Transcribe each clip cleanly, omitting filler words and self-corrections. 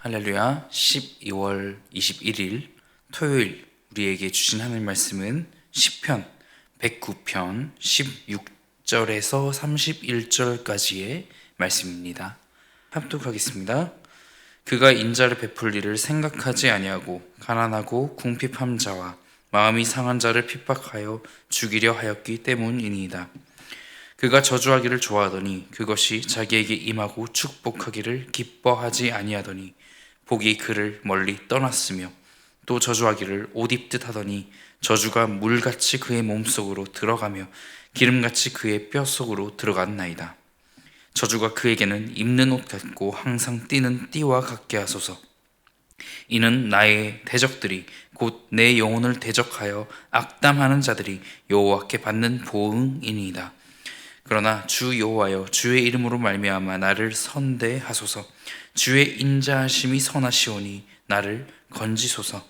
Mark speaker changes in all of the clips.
Speaker 1: 할렐루야. 12월 21일 토요일 우리에게 주신 하나님 말씀은 시편 109편 16절에서 31절까지의 말씀입니다. 합독하겠습니다. 그가 인자를 베풀 일을 생각하지 아니하고 가난하고 궁핍한 자와 마음이 상한 자를 핍박하여 죽이려 하였기 때문이니이다. 그가 저주하기를 좋아하더니 그것이 자기에게 임하고 축복하기를 기뻐하지 아니하더니 복이 그를 멀리 떠났으며 또 저주하기를 옷 입듯 하더니 저주가 물같이 그의 몸속으로 들어가며 기름같이 그의 뼈속으로 들어갔나이다. 저주가 그에게는 입는 옷 같고 항상 띠는 띠와 같게 하소서. 이는 나의 대적들이 곧 내 영혼을 대적하여 악담하는 자들이 여호와께 받는 보응이니이다. 그러나 주 여호와여, 주의 이름으로 말미암아 나를 선대하소서. 주의 인자하심이 선하시오니 나를 건지소서.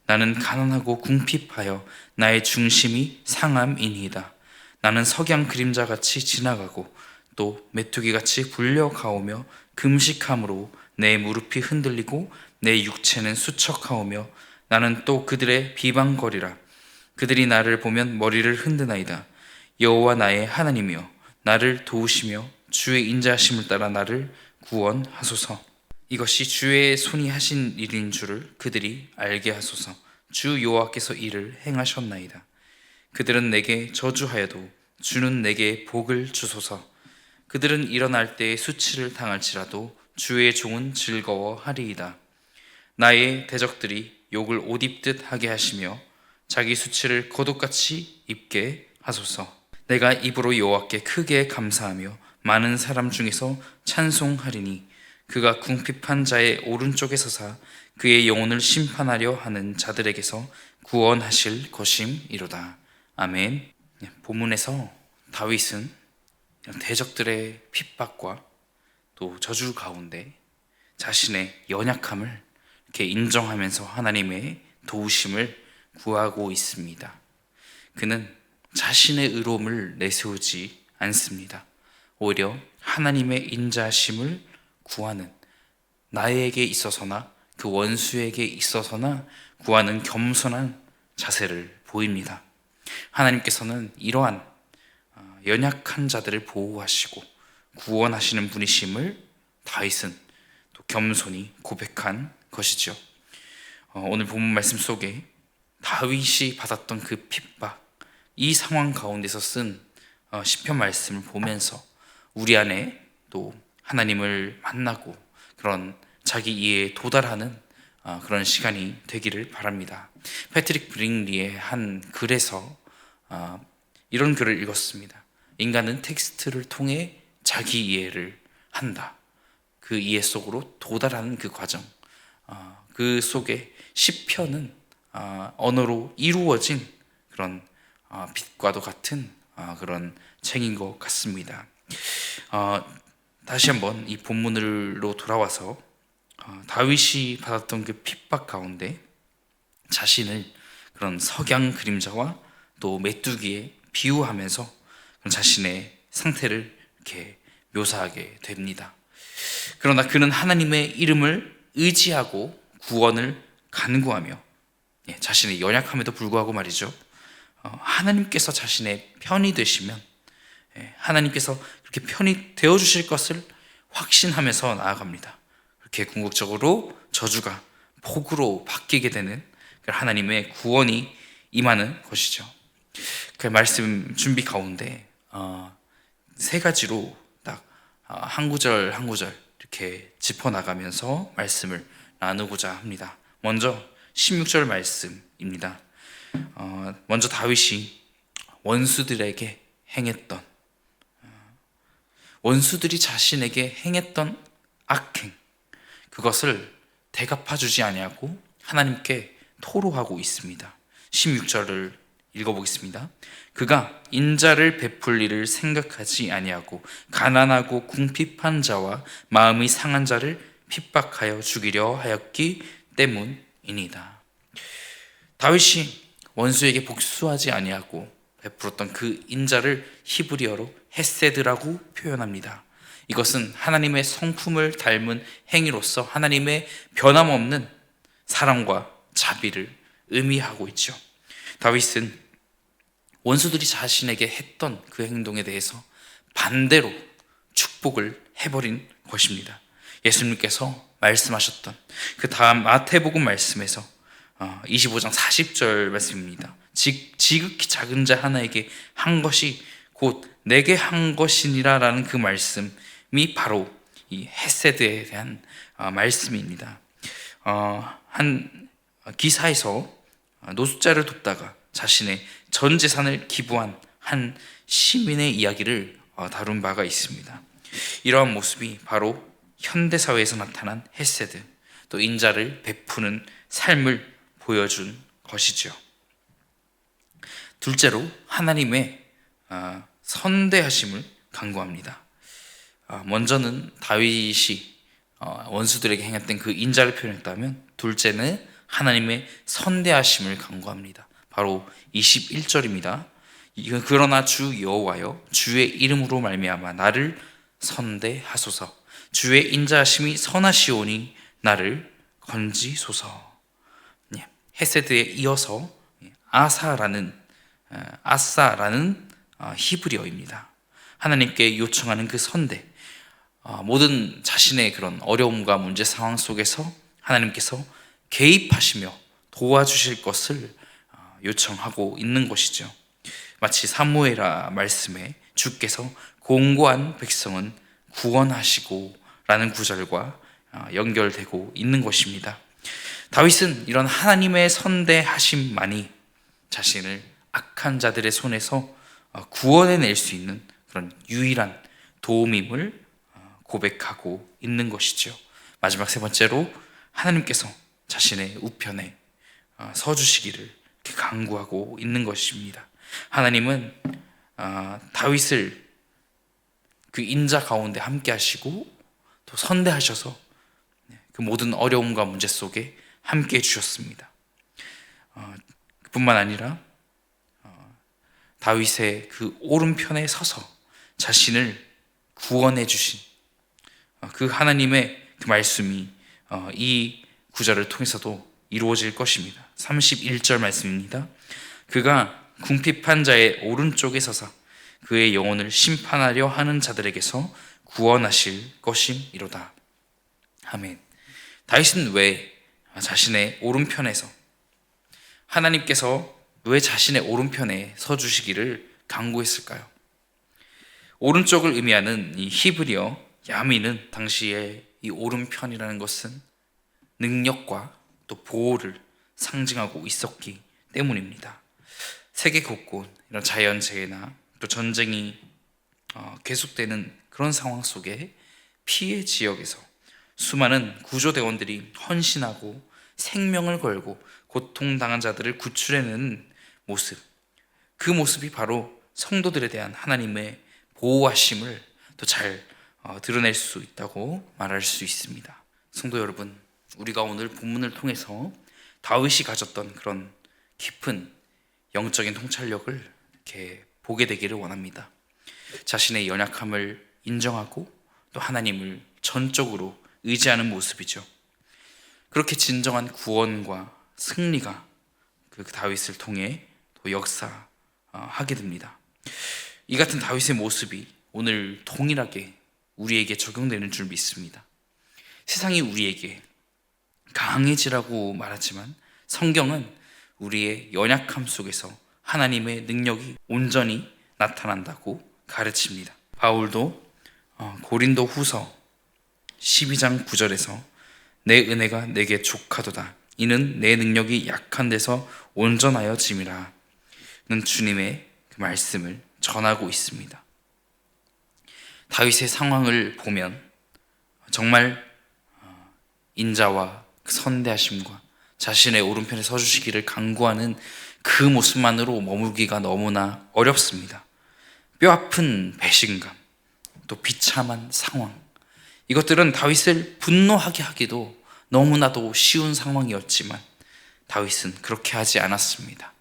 Speaker 1: 나는 가난하고 궁핍하여 나의 중심이 상함이니이다. 나는 석양 그림자같이 지나가고 또 메뚜기같이 불려가오며 금식함으로 내 무릎이 흔들리고 내 육체는 수척하오며 나는 또 그들의 비방거리라. 그들이 나를 보면 머리를 흔드나이다. 여호와 나의 하나님이여, 나를 도우시며 주의 인자하심을 따라 나를 구원하소서. 이것이 주의 손이 하신 일인 줄을 그들이 알게 하소서. 주 여호와께서 이를 행하셨나이다. 그들은 내게 저주하여도 주는 내게 복을 주소서. 그들은 일어날 때에 수치를 당할지라도 주의 종은 즐거워하리이다. 나의 대적들이 욕을 옷 입듯 하게 하시며 자기 수치를 겉옷같이 입게 하소서. 내가 입으로 여호와께 크게 감사하며 많은 사람 중에서 찬송하리니 그가 궁핍한 자의 오른쪽에 서사 그의 영혼을 심판하려 하는 자들에게서 구원하실 것임이로다. 아멘. 본문에서 다윗은 대적들의 핍박과 또 저주 가운데 자신의 연약함을 이렇게 인정하면서 하나님의 도우심을 구하고 있습니다. 그는 자신의 의로움을 내세우지 않습니다. 오히려 하나님의 인자하심을 구하는, 나에게 있어서나 그 원수에게 있어서나 구하는 겸손한 자세를 보입니다. 하나님께서는 이러한 연약한 자들을 보호하시고 구원하시는 분이심을 다윗은 또 겸손히 고백한 것이죠. 오늘 본문 말씀 속에 다윗이 받았던 그 핍박, 이 상황 가운데서 쓴 시편 말씀을 보면서 우리 안에 또 하나님을 만나고 그런 자기 이해에 도달하는 그런 시간이 되기를 바랍니다. 패트릭 브링리의 한 글에서 이런 글을 읽었습니다. 인간은 텍스트를 통해 자기 이해를 한다. 그 이해 속으로 도달하는 그 과정, 그 속에 시편은 언어로 이루어진 그런 빛과도 같은 그런 책인 것 같습니다. 다시 한번 이 본문으로 돌아와서 다윗이 받았던 그 핍박 가운데 자신을 그런 석양 그림자와 또 메뚜기에 비유하면서 자신의 상태를 이렇게 묘사하게 됩니다. 그러나 그는 하나님의 이름을 의지하고 구원을 간구하며 자신의 연약함에도 불구하고 말이죠, 하나님께서 자신의 편이 되시면 하나님께서 그렇게 편이 되어주실 것을 확신하면서 나아갑니다. 그렇게 궁극적으로 저주가 복으로 바뀌게 되는 하나님의 구원이 임하는 것이죠. 그 말씀 준비 가운데 세 가지로 딱 한 구절 한 구절 이렇게 짚어나가면서 말씀을 나누고자 합니다. 먼저 16절 말씀입니다. 먼저 다윗이 원수들에게 행했던, 원수들이 자신에게 행했던 악행, 그것을 대갚아주지 아니하고 하나님께 토로하고 있습니다. 16절을 읽어보겠습니다. 그가 인자를 베풀 일을 생각하지 아니하고 가난하고 궁핍한 자와 마음이 상한 자를 핍박하여 죽이려 하였기 때문이니이다. 다윗이 원수에게 복수하지 아니하고 베풀었던 그 인자를 히브리어로 헤세드라고 표현합니다. 이것은 하나님의 성품을 닮은 행위로서 하나님의 변함없는 사랑과 자비를 의미하고 있죠. 다윗은 원수들이 자신에게 했던 그 행동에 대해서 반대로 축복을 해버린 것입니다. 예수님께서 말씀하셨던 그 다음 마태복음 말씀에서 25장 40절 말씀입니다. 지극히 작은 자 하나에게 한 것이 곧 내게 한 것이니라 라는 그 말씀이 바로 이 헤세드에 대한 말씀입니다. 한 기사에서 노숙자를 돕다가 자신의 전 재산을 기부한 한 시민의 이야기를 다룬 바가 있습니다. 이러한 모습이 바로 현대사회에서 나타난 헤세드, 또 인자를 베푸는 삶을 보여준 것이죠. 둘째로 하나님의 선대하심을 강구합니다. 먼저는 다윗이 원수들에게 행했던 그 인자를 표현했다면, 둘째는 하나님의 선대하심을 강구합니다. 바로 21절입니다. 그러나 주 여호와여, 주의 이름으로 말미암아 나를 선대하소서. 주의 인자하심이 선하시오니 나를 건지소서. 헤세드에 이어서 아사라는 히브리어입니다. 하나님께 요청하는 그 선대, 모든 자신의 그런 어려움과 문제 상황 속에서 하나님께서 개입하시며 도와주실 것을 요청하고 있는 것이죠. 마치 사무엘하 말씀에 주께서 공고한 백성은 구원하시고 라는 구절과 연결되고 있는 것입니다. 다윗은 이런 하나님의 선대하심만이 자신을 악한 자들의 손에서 구원해낼 수 있는 그런 유일한 도움임을 고백하고 있는 것이죠. 마지막 세 번째로 하나님께서 자신의 우편에 서주시기를 이렇게 간구하고 있는 것입니다. 하나님은 다윗을 그 인자 가운데 함께 하시고 또 선대하셔서 그 모든 어려움과 문제 속에 함께 해주셨습니다. 그뿐만 아니라 다윗의 그 오른편에 서서 자신을 구원해 주신 그 하나님의 그 말씀이 이 구절을 통해서도 이루어질 것입니다. 31절 말씀입니다. 그가 궁핍한 자의 오른쪽에 서서 그의 영혼을 심판하려 하는 자들에게서 구원하실 것임이로다. 아멘. 다윗은 왜 자신의 오른편에서, 하나님께서 왜 자신의 오른편에 서주시기를 간구했을까요? 오른쪽을 의미하는 이 히브리어 야미는 당시에 이 오른편이라는 것은 능력과 또 보호를 상징하고 있었기 때문입니다. 세계 곳곳 이런 자연재해나 또 전쟁이 계속되는 그런 상황 속에 피해 지역에서 수많은 구조대원들이 헌신하고 생명을 걸고 고통당한 자들을 구출해내는 모습, 그 모습이 바로 성도들에 대한 하나님의 보호하심을 또 잘 드러낼 수 있다고 말할 수 있습니다. 성도 여러분, 우리가 오늘 본문을 통해서 다윗이 가졌던 그런 깊은 영적인 통찰력을 이렇게 보게 되기를 원합니다. 자신의 연약함을 인정하고 또 하나님을 전적으로 의지하는 모습이죠. 그렇게 진정한 구원과 승리가 그 다윗을 통해 또 역사하게 됩니다. 이 같은 다윗의 모습이 오늘 동일하게 우리에게 적용되는 줄 믿습니다. 세상이 우리에게 강해지라고 말하지만 성경은 우리의 연약함 속에서 하나님의 능력이 온전히 나타난다고 가르칩니다. 바울도 고린도 후서 12장 9절에서 내 은혜가 내게 족하도다. 이는 내 능력이 약한 데서 온전하여 짐이라. 는 주님의 그 말씀을 전하고 있습니다. 다윗의 상황을 보면 정말 인자와 선대하심과 자신의 오른편에 서주시기를 간구하는 그 모습만으로 머물기가 너무나 어렵습니다. 뼈아픈 배신감, 또 비참한 상황, 이것들은 다윗을 분노하게 하기도 너무나도 쉬운 상황이었지만 다윗은 그렇게 하지 않았습니다.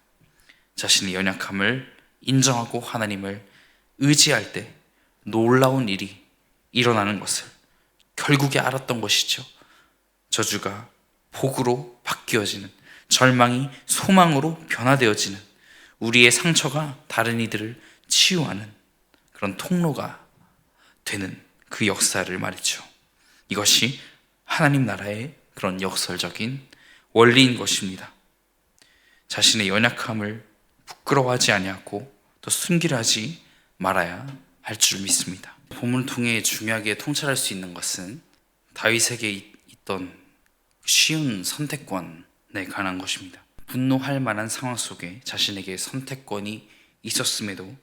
Speaker 1: 자신의 연약함을 인정하고 하나님을 의지할 때 놀라운 일이 일어나는 것을 결국에 알았던 것이죠. 저주가 복으로 바뀌어지는, 절망이 소망으로 변화되어지는, 우리의 상처가 다른 이들을 치유하는 그런 통로가 되는 그 역사를 말이죠. 이것이 하나님 나라의 그런 역설적인 원리인 것입니다. 자신의 연약함을 부끄러워하지 아니하고 또 숨기려 하지 말아야 할 줄 믿습니다. 본문을 통해 중요하게 통찰할 수 있는 것은 다윗에게 있던 쉬운 선택권에 관한 것입니다. 분노할 만한 상황 속에 자신에게 선택권이 있었음에도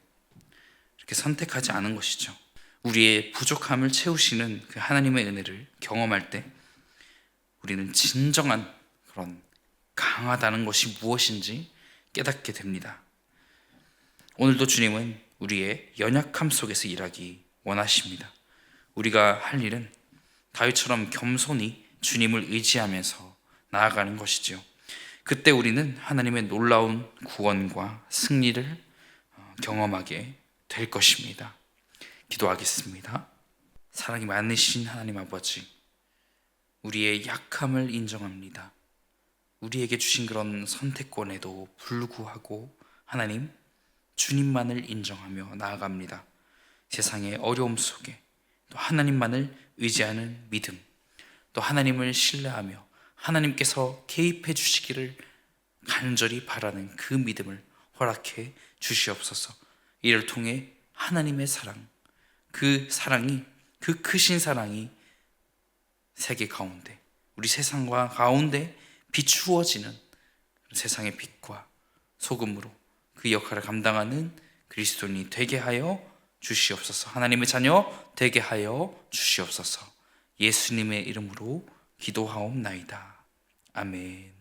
Speaker 1: 이렇게 선택하지 않은 것이죠. 우리의 부족함을 채우시는 그 하나님의 은혜를 경험할 때 우리는 진정한 그런 강하다는 것이 무엇인지 깨닫게 됩니다. 오늘도 주님은 우리의 연약함 속에서 일하기 원하십니다. 우리가 할 일은 다윗처럼 겸손히 주님을 의지하면서 나아가는 것이지요. 그때 우리는 하나님의 놀라운 구원과 승리를 경험하게 될 것입니다. 기도하겠습니다. 사랑이 많으신 하나님 아버지, 우리의 약함을 인정합니다. 우리에게 주신 그런 선택권에도 불구하고 하나님, 주님만을 인정하며 나아갑니다. 세상의 어려움 속에 또 하나님만을 의지하는 믿음, 또 하나님을 신뢰하며 하나님께서 개입해 주시기를 간절히 바라는 그 믿음을 허락해 주시옵소서. 이를 통해 하나님의 사랑, 그 사랑이, 그 크신 사랑이 세계 가운데, 우리 세상과 가운데 비추어지는 세상의 빛과 소금으로 그 역할을 감당하는 그리스도인이 되게 하여 주시옵소서. 하나님의 자녀 되게 하여 주시옵소서. 예수님의 이름으로 기도하옵나이다. 아멘.